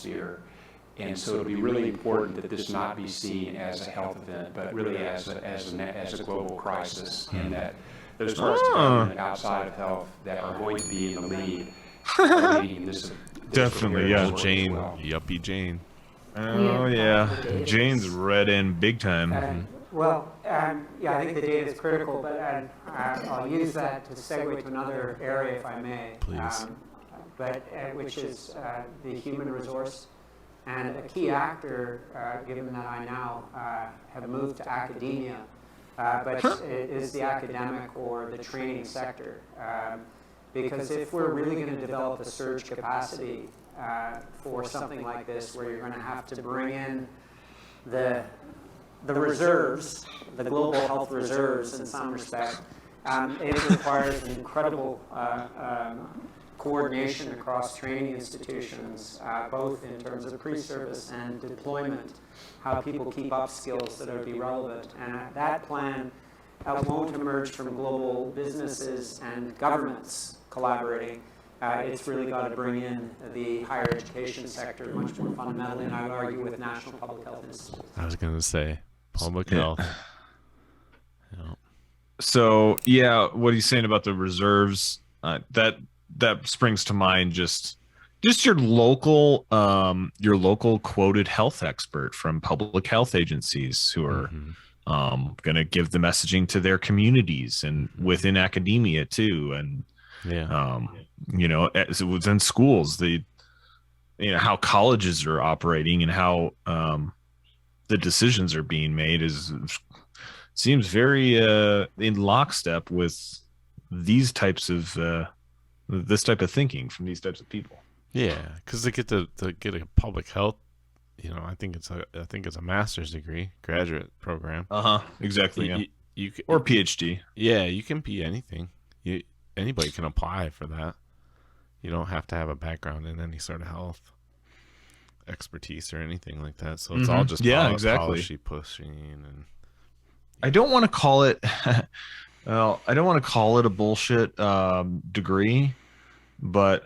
atmosphere. And so it'll be really important that this not be seen as a health event, but really as a global crisis, and that there's parts of government outside of health that are going to be in the lead. Leading this Definitely, yeah. Jane, well. yuppie Jane. Oh, yeah. Jane's read in big time. Yeah, I think the data is critical, but I'll use that to segue to another area, if I may. Please. Which is the human resource. And a key actor, given that I now have moved to academia, but it is the academic or the training sector. Because if we're really going to develop a surge capacity for something like this, where you're going to have to bring in the reserves, the global health reserves in some respect, it requires an incredible coordination across training institutions, both in terms of pre-service and deployment, how people keep up skills that would be relevant. And that plan won't emerge from global businesses and governments collaborating. It's really got to bring in the higher education sector much more fundamentally, and I would argue with national public health institutes. I was going to say public health. Yeah. So, yeah, what he's saying about the reserves, that springs to mind just your local quoted health expert from public health agencies who are going to give the messaging to their communities and within academia too. And, as it was in schools, how colleges are operating and how the decisions are being made seems very in lockstep with these types of this type of thinking from these types of people. Yeah, because to get a public health, I think it's a master's degree, graduate program. Exactly. You can, or PhD. Yeah, you can be anything. Anybody can apply for that. You don't have to have a background in any sort of health expertise or anything like that. So it's all just policy pushing. And I don't want to call it. Well, I don't want to call it a bullshit degree, but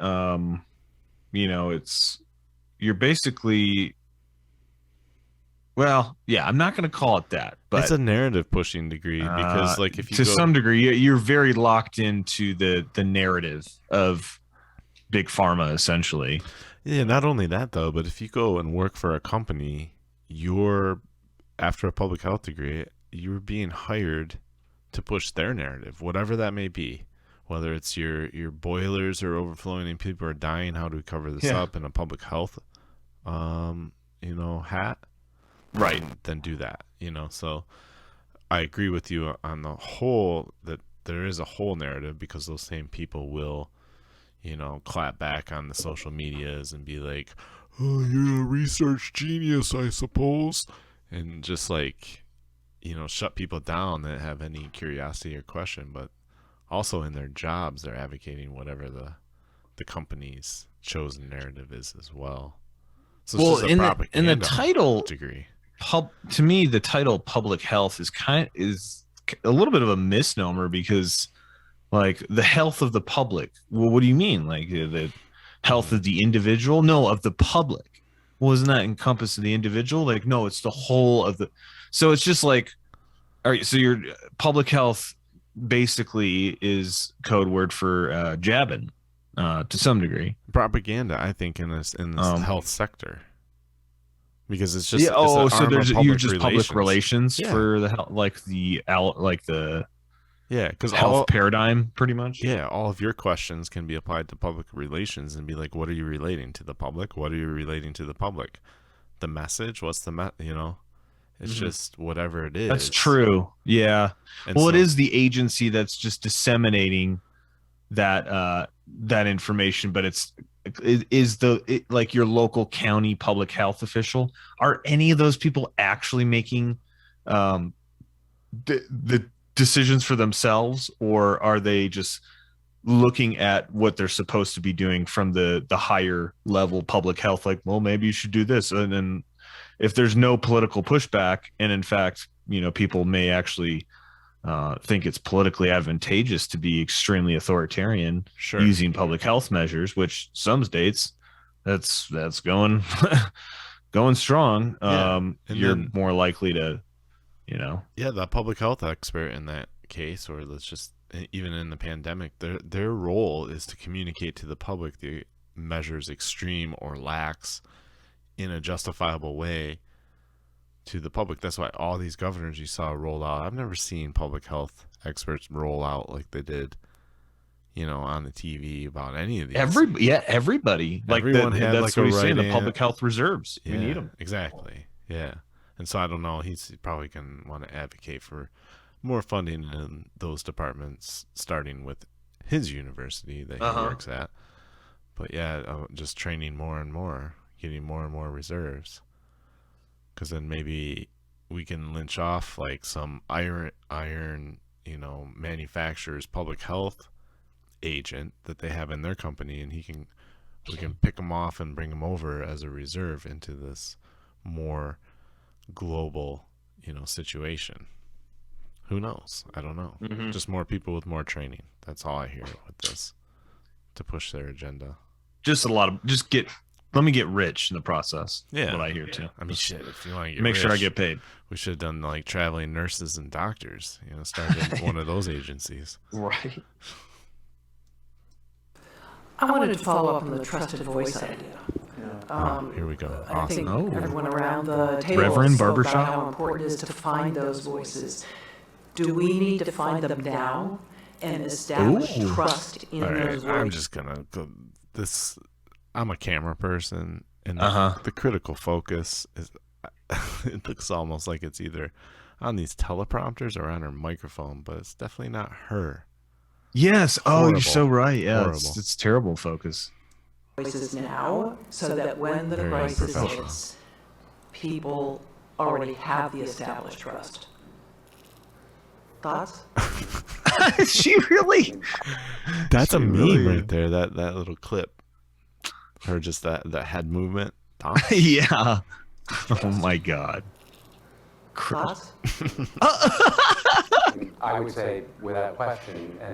you're basically. Well, yeah, I'm not going to call it that, but it's a narrative pushing degree because, if you some degree, you're very locked into the narrative of big pharma, essentially. Yeah, not only that though, but if you go and work for a company, after a public health degree, you're being hired to push their narrative, whatever that may be. Whether it's your boilers are overflowing and people are dying, how do we cover this up in a public health, hat? Right. Then do that, So I agree with you on the whole that there is a whole narrative because those same people will, clap back on the social medias and be like, oh, you're a research genius, I suppose. And just shut people down that have any curiosity or question, but also in their jobs, they're advocating whatever the company's chosen narrative is as well. So it's just in the title degree. To me, the title public health is a little bit of a misnomer because, the health of the public. Well, what do you mean? The health of the individual? No, of the public. Well, isn't that encompass the individual? No, it's the whole of the. So it's just all right. So your public health basically is code word for jabbing, to some degree. Propaganda, I think, in this health sector. Because it's just you're just public relations for the health, because health paradigm, pretty much. Yeah, all of your questions can be applied to public relations and be like, what are you relating to the public? What are you relating to the public? The message? What's the It's just whatever it is. That's true. Yeah. And it is the agency that's just disseminating that information, but your local county public health official. Are any of those people actually making the decisions for themselves, or are they just looking at what they're supposed to be doing from the higher level public health? Well, maybe you should do this. And then if there's no political pushback, and in fact, people may actually think it's politically advantageous to be extremely authoritarian using public health measures, which some states that's going going strong. Yeah, and You're then- more likely to, Yeah, the public health expert in that case, or let's just even in the pandemic, their role is to communicate to the public the measures extreme or lax in a justifiable way to the public. That's why all these governors you saw roll out. I've never seen public health experts roll out like they did, on the TV about any of these. everybody. Like Everyone had that's like what a he's saying. The write-in. public health reserves. Yeah, We need them. exactly. Yeah, and so I don't know. He's probably gonna want to advocate for more funding in those departments, starting with his university that he works at. But yeah, just training more and more, getting more and more reserves, because then maybe we can lynch off like some iron, manufacturer's public health agent that they have in their company, and we can pick them off and bring them over as a reserve into this more global, situation. Who knows? I don't know. Just more people with more training. That's all I hear with this, to push their agenda. Just let me get rich in the process. Yeah, What I hear too. I mean, shit. If you want to get Make sure I rich, get paid. we should have done like traveling nurses and doctors. Started one of those agencies. Right. I wanted to follow up on the trusted voice idea. Here we go. I think Awesome. everyone around the table Reverend spoke barbershop? about how important it is to find those voices. Do we need to find them now and establish Ooh. trust in All right, those I'm voices? just gonna go. I'm a camera person, and Uh-huh. the critical focus is. It looks almost like it's either on these teleprompters or on her microphone, but it's definitely not her. Yes. Oh, Horrible. you're so right. Yeah, Horrible. it's terrible focus. Voices now, so that when the Very crisis unprofessional. hits, people already have the established trust. Thoughts? She really. That's a She meme really right is. there. That little clip, or just that head movement. Yeah. Oh my God. Thoughts? I would say, without question, and